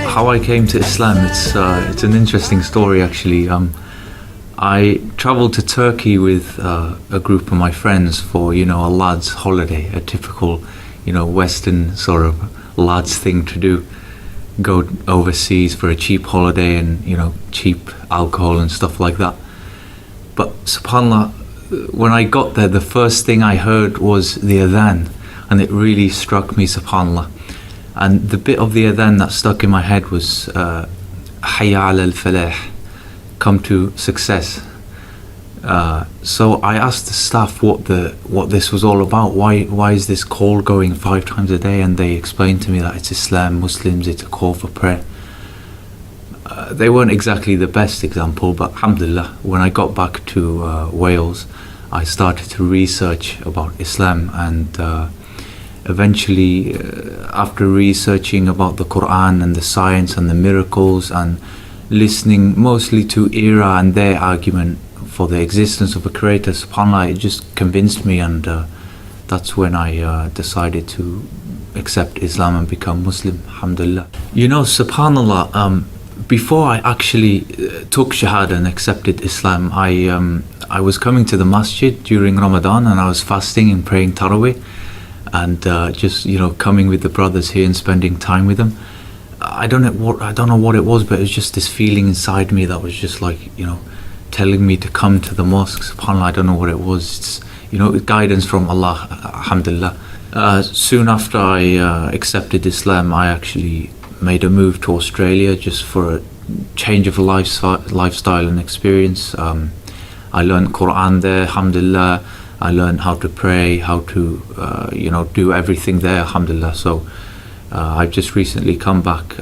How I came to Islam, it's an interesting story actually. I travelled to Turkey with a group of my friends for, a lad's holiday, a typical, Western sort of lad's thing to do. Go overseas for a cheap holiday and, cheap alcohol and stuff like that. But subhanAllah, when I got there, the first thing I heard was the adhan, and it really struck me, subhanAllah. And the bit of the adhan that stuck in my head was Hayya ala al-falah, come to success. So I asked the staff what this was all about. Why is this call going 5 times a day? And they explained to me that it's Islam, Muslims, it's a call for prayer. They weren't exactly the best example, but alhamdulillah, when I got back to Wales, I started to research about Islam, and eventually, after researching about the Quran and the science and the miracles, and listening mostly to Era and their argument for the existence of a creator, subhanAllah, it just convinced me, and that's when I decided to accept Islam and become Muslim, alhamdulillah. Subhanallah, before I actually took Shahada and accepted Islam, I was coming to the masjid during Ramadan, and I was fasting and praying Taraweeh, and just coming with the brothers here and spending time with them. I don't know what it was, but it was just this feeling inside me that was just like, telling me to come to the mosque. SubhanAllah, I don't know what it was. It's, guidance from Allah, alhamdulillah. Soon after I accepted Islam, I actually made a move to Australia just for a change of lifestyle and experience. I learned Quran there, alhamdulillah. I learned how to pray, how to, do everything there, alhamdulillah. So I've just recently come back.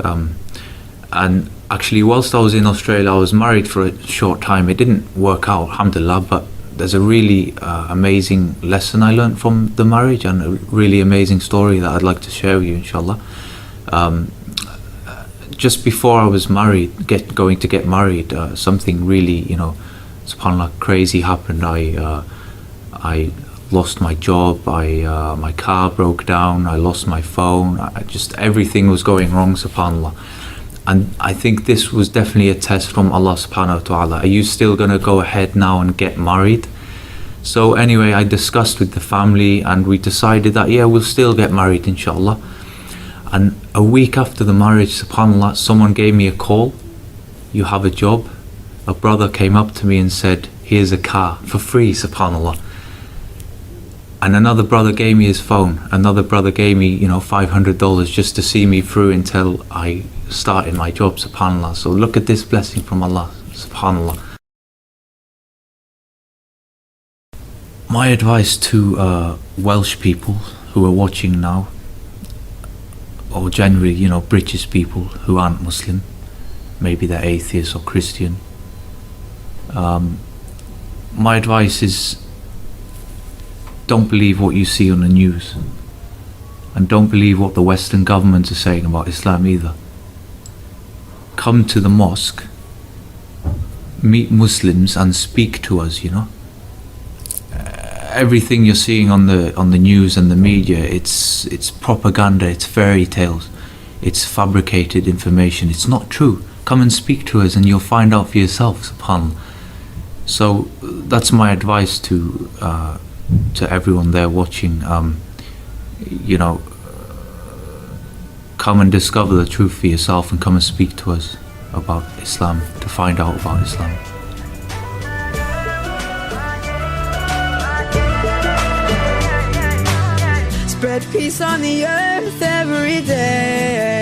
And actually, whilst I was in Australia, I was married for a short time. It didn't work out, alhamdulillah, but there's a really amazing lesson I learned from the marriage, and a really amazing story that I'd like to share with you, inshallah. Just before I was married, going to get married, something really, subhanAllah, crazy happened. I lost my job, my car broke down, I lost my phone, just everything was going wrong, subhanAllah. And I think this was definitely a test from Allah subhanahu wa ta'ala. Are you still going to go ahead now and get married? So anyway, I discussed with the family, and we decided that, yeah, we'll still get married, inshallah. And a week after the marriage, subhanAllah, someone gave me a call. You have a job. A brother came up to me and said, here's a car for free, subhanAllah. And another brother gave me his phone. Another brother gave me, $500 just to see me through until I started my job, subhanAllah. So look at this blessing from Allah, subhanAllah. My advice to Welsh people who are watching now, or generally, British people who aren't Muslim, maybe they're atheist or Christian. My advice is, don't believe what you see on the news, and don't believe what the Western governments are saying about Islam either. Come to the mosque, meet Muslims and speak to us, Everything you're seeing on the news and the media, it's propaganda, it's fairy tales, it's fabricated information, it's not true. Come and speak to us and you'll find out for yourself, subhanAllah. So that's my advice to everyone there watching. Come and discover the truth for yourself, and come and speak to us about Islam, to find out about Islam. Spread peace on the earth every day.